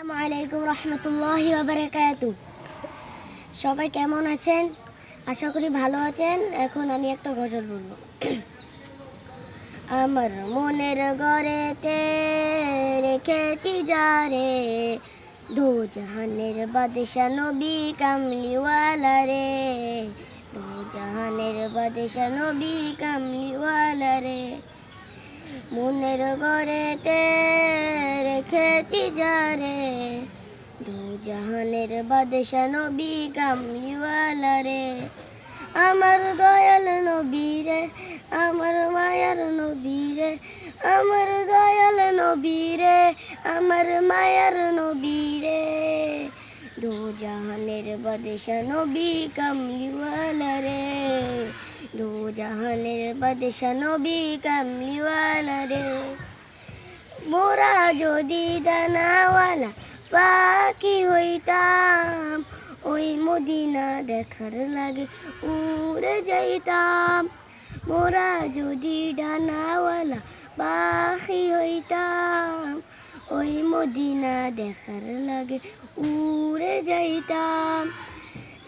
আসসালামু আলাইকুম রহমতুল্লাহি ওয়া বারাকাতুহু। সবাই কেমন আছেন? আশা করি ভালো আছেন। এখন আমি একটা গজল বলবো। আমার মনের ঘরেতে রেখেছি যারে, দু জাহানের বাদশা নবী কামলিওয়ালা রে, দু জাহানের বাদশা নবী কামলিওয়ালা রে। মনের ঘরেতে রেখেছি যারে, দু জাহানের বাদশা নবী কামলিওয়ালা রে। আমার দয়াল নবী রে, আমার মায়ার নবী রে, আমার দয়াল নবী রে, আমার মায়ার নবী রে। দু জাহানের বাদশা নবী কামলিওয়ালা রে, দু জাহানের বাদশা নবী কামলিওয়ালা রে। মোরা যদি দানাওয়ালা পাখি হইতাম, ওই মদিনা দেখার লাগে উড়ে যাইতাম। মোরা যদি ডানাওয়ালা পাখি হইতাম, ওই মদিনা দেখার লাগে উড়ে যাইতাম।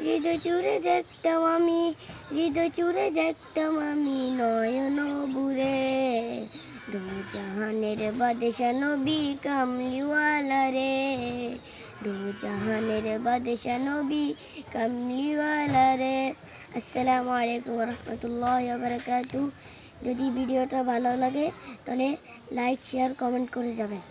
হৃদয় চুরে দেখতাম আমি, হৃদয় চুরে দেখতাম আমি নয়ন বুরে। দু জাহানের বাদশা নবী কামলিওয়ালা রে, দু জাহানের বাদশা নবী কামলিওয়ালা রে। আসসালামু আলাইকুম রহমতুল্লাহি ওয়া বারাকাতুহু। যদি ভিডিওটা ভালো লাগে তাহলে লাইক শেয়ার কমেন্ট করে যাবেন।